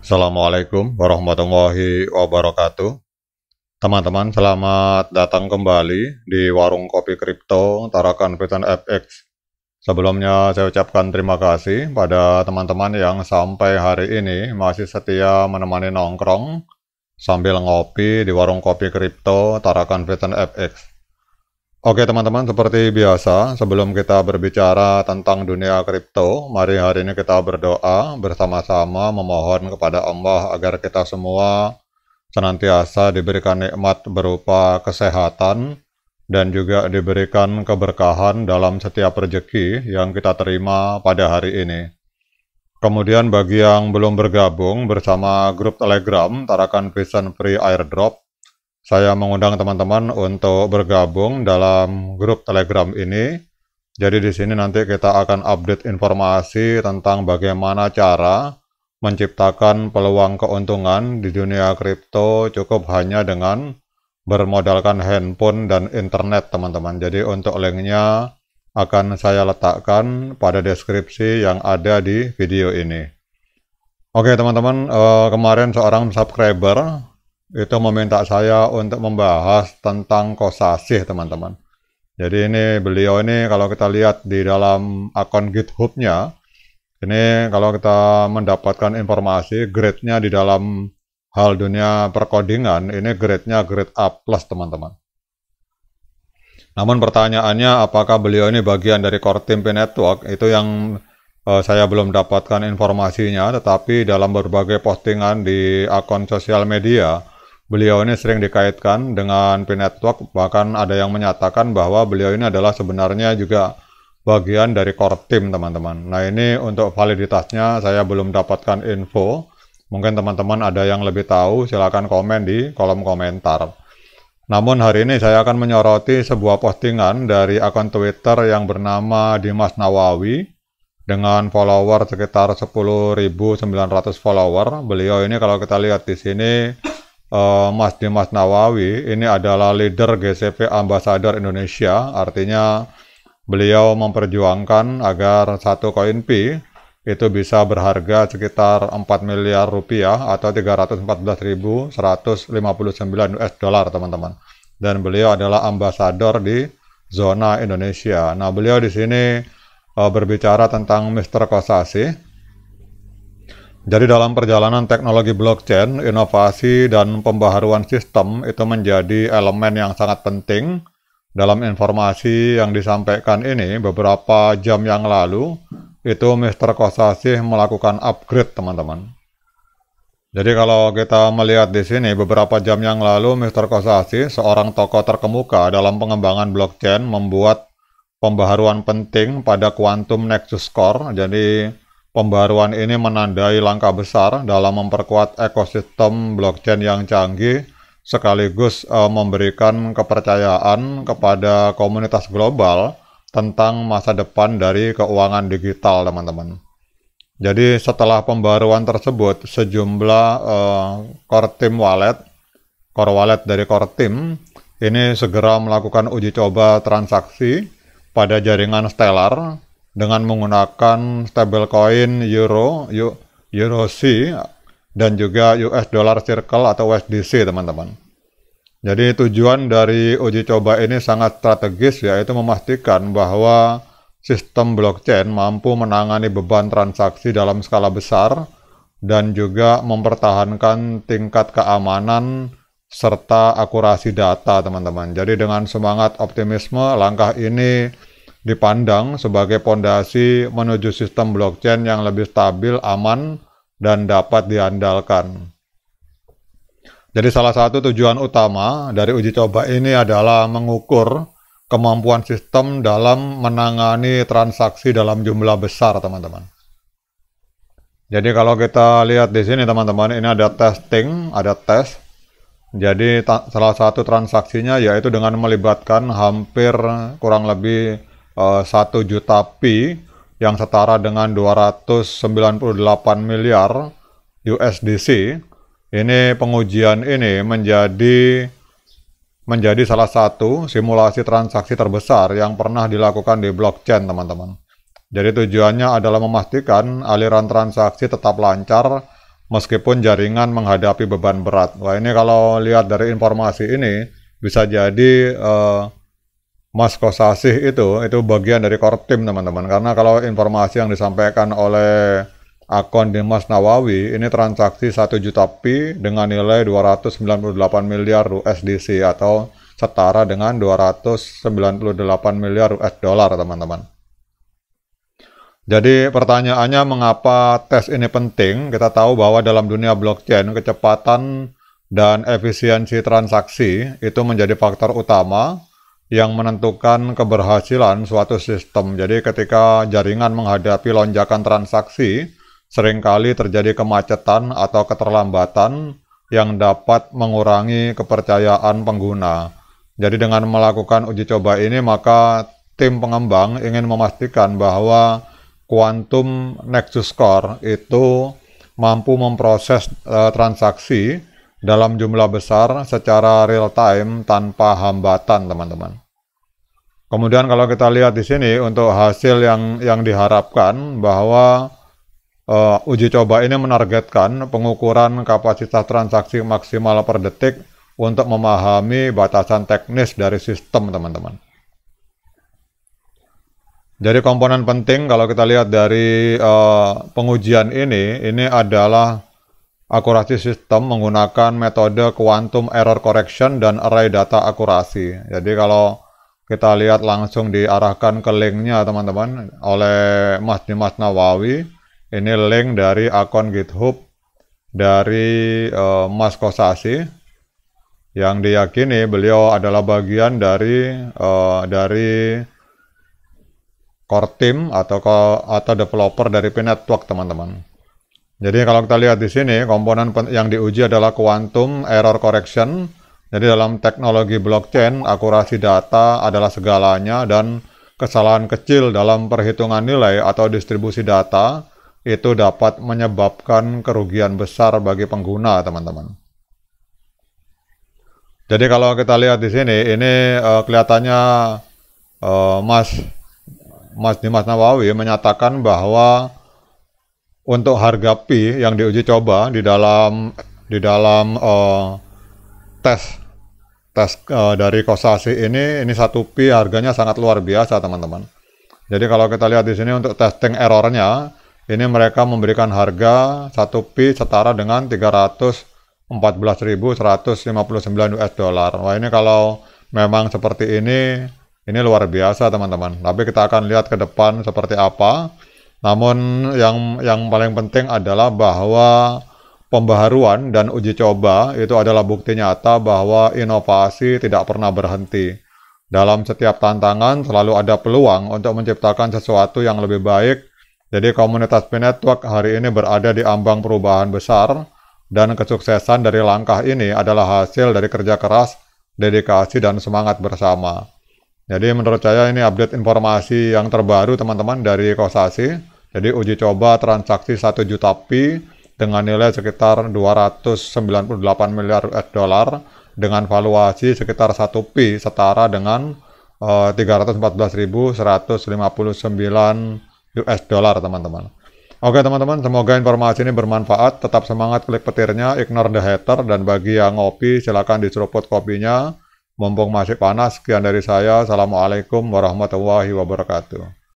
Assalamualaikum warahmatullahi wabarakatuh. Teman-teman, selamat datang kembali di Warung Kopi Kripto Tarakan Vision FX. Sebelumnya saya ucapkan terima kasih pada teman-teman yang sampai hari ini masih setia menemani nongkrong sambil ngopi di Warung Kopi Kripto Tarakan Vision FX. Oke teman-teman, seperti biasa, sebelum kita berbicara tentang dunia kripto, mari hari ini kita berdoa bersama-sama memohon kepada Allah agar kita semua senantiasa diberikan nikmat berupa kesehatan dan juga diberikan keberkahan dalam setiap rezeki yang kita terima pada hari ini. Kemudian bagi yang belum bergabung bersama grup Telegram Tarakan Vision Free Airdrop, saya mengundang teman-teman untuk bergabung dalam grup Telegram ini. Jadi di sini nanti kita akan update informasi tentang bagaimana cara menciptakan peluang keuntungan di dunia kripto cukup hanya dengan bermodalkan handphone dan internet, teman-teman. Jadi untuk linknya akan saya letakkan pada deskripsi yang ada di video ini. Oke teman-teman, kemarin seorang subscriber itu meminta saya untuk membahas tentang kosasih, teman-teman. Jadi ini beliau ini kalau kita lihat di dalam akun GitHub-nya, ini kalau kita mendapatkan informasi grade-nya di dalam hal dunia perkodingan, ini grade-nya grade A+, teman-teman. Namun pertanyaannya, apakah beliau ini bagian dari core team P-Network? Itu yang saya belum dapatkan informasinya, tetapi dalam berbagai postingan di akun sosial media, beliau ini sering dikaitkan dengan P-Network, bahkan ada yang menyatakan bahwa beliau ini adalah sebenarnya juga bagian dari core team, teman-teman. Nah ini untuk validitasnya saya belum dapatkan info. Mungkin teman-teman ada yang lebih tahu, silakan komen di kolom komentar. Namun hari ini saya akan menyoroti sebuah postingan dari akun Twitter yang bernama Dimas Nawawi dengan follower sekitar 10.900 follower. Beliau ini kalau kita lihat di sini, Mas Dimas Nawawi ini adalah leader GCP Ambassador Indonesia, artinya beliau memperjuangkan agar satu koin Pi itu bisa berharga sekitar 4 miliar rupiah atau 314.159 US dollar, teman-teman. Dan beliau adalah ambasador di zona Indonesia. Nah, beliau di sini berbicara tentang Mr. Kosasih. Jadi dalam perjalanan teknologi blockchain, inovasi dan pembaharuan sistem itu menjadi elemen yang sangat penting. Dalam informasi yang disampaikan ini beberapa jam yang lalu, itu Mr. Kosasih melakukan upgrade, teman-teman. Jadi kalau kita melihat di sini beberapa jam yang lalu, Mr. Kosasih, seorang tokoh terkemuka dalam pengembangan blockchain, membuat pembaharuan penting pada Quantum Nexus Core. Jadi pembaruan ini menandai langkah besar dalam memperkuat ekosistem blockchain yang canggih, sekaligus memberikan kepercayaan kepada komunitas global tentang masa depan dari keuangan digital, teman-teman. Jadi setelah pembaruan tersebut, sejumlah core wallet dari core team ini segera melakukan uji coba transaksi pada jaringan Stellar dengan menggunakan stablecoin EURC dan juga US Dollar Circle atau USDC, teman-teman. Jadi tujuan dari uji coba ini sangat strategis, yaitu memastikan bahwa sistem blockchain mampu menangani beban transaksi dalam skala besar dan juga mempertahankan tingkat keamanan serta akurasi data, teman-teman. Jadi dengan semangat optimisme, langkah ini dipandang sebagai pondasi menuju sistem blockchain yang lebih stabil, aman, dan dapat diandalkan. Jadi salah satu tujuan utama dari uji coba ini adalah mengukur kemampuan sistem dalam menangani transaksi dalam jumlah besar, teman-teman. Jadi kalau kita lihat di sini, teman-teman, ini ada testing, ada tes. Jadi salah satu transaksinya yaitu dengan melibatkan hampir kurang lebih 1 juta Pi yang setara dengan 298 miliar USDC. Ini pengujian ini menjadi salah satu simulasi transaksi terbesar yang pernah dilakukan di blockchain, teman-teman. Jadi tujuannya adalah memastikan aliran transaksi tetap lancar meskipun jaringan menghadapi beban berat. Wah, ini kalau lihat dari informasi ini bisa jadi Mas Kosasih itu bagian dari Kortim, teman-teman. Karena kalau informasi yang disampaikan oleh akun Dimas Nawawi, ini transaksi 1 juta pi dengan nilai 298 miliar USDC atau setara dengan 298 miliar US dollar, teman-teman. Jadi pertanyaannya, mengapa tes ini penting? Kita tahu bahwa dalam dunia blockchain, kecepatan dan efisiensi transaksi itu menjadi faktor utama yang menentukan keberhasilan suatu sistem. Jadi ketika jaringan menghadapi lonjakan transaksi, seringkali terjadi kemacetan atau keterlambatan yang dapat mengurangi kepercayaan pengguna. Jadi dengan melakukan uji coba ini, maka tim pengembang ingin memastikan bahwa Quantum Nexus Core itu mampu memproses transaksi dalam jumlah besar secara real time tanpa hambatan, teman-teman. Kemudian kalau kita lihat di sini untuk hasil yang diharapkan, bahwa uji coba ini menargetkan pengukuran kapasitas transaksi maksimal per detik untuk memahami batasan teknis dari sistem, teman-teman. Jadi komponen penting kalau kita lihat dari pengujian ini adalah akurasi sistem menggunakan metode quantum error correction dan array data akurasi. Jadi kalau kita lihat langsung diarahkan ke linknya, teman-teman, oleh Mas Dimas Nawawi. Ini link dari akun GitHub dari Mas Kosasih, yang diyakini beliau adalah bagian dari core team atau developer dari P-Network, teman-teman. Jadi kalau kita lihat di sini, komponen yang diuji adalah quantum error correction. Jadi dalam teknologi blockchain, akurasi data adalah segalanya, dan kesalahan kecil dalam perhitungan nilai atau distribusi data itu dapat menyebabkan kerugian besar bagi pengguna, teman-teman. Jadi kalau kita lihat di sini, ini kelihatannya Mas Dimas Nawawi menyatakan bahwa untuk harga pi yang diuji coba di dalam tes dari Kosasih ini 1 pi harganya sangat luar biasa, teman-teman. Jadi kalau kita lihat di sini untuk testing errornya, ini mereka memberikan harga 1 pi setara dengan 314.159 US dollar. Wah, ini kalau memang seperti ini luar biasa, teman-teman. Tapi kita akan lihat ke depan seperti apa. Namun yang paling penting adalah bahwa pembaharuan dan uji coba itu adalah bukti nyata bahwa inovasi tidak pernah berhenti. Dalam setiap tantangan selalu ada peluang untuk menciptakan sesuatu yang lebih baik. Jadi komunitas P-Network hari ini berada di ambang perubahan besar, dan kesuksesan dari langkah ini adalah hasil dari kerja keras, dedikasi, dan semangat bersama. Jadi menurut saya ini update informasi yang terbaru, teman-teman, dari Kosasih. Jadi uji coba transaksi 1 juta pi dengan nilai sekitar 298 miliar US dollar dengan valuasi sekitar 1 pi setara dengan 314.159 US dollar, teman-teman. Oke, teman-teman, semoga informasi ini bermanfaat. Tetap semangat, klik petirnya, ignore the hater, dan bagi yang ngopi silakan diseruput kopinya mumpung masih panas. Sekian dari saya. Assalamualaikum warahmatullahi wabarakatuh.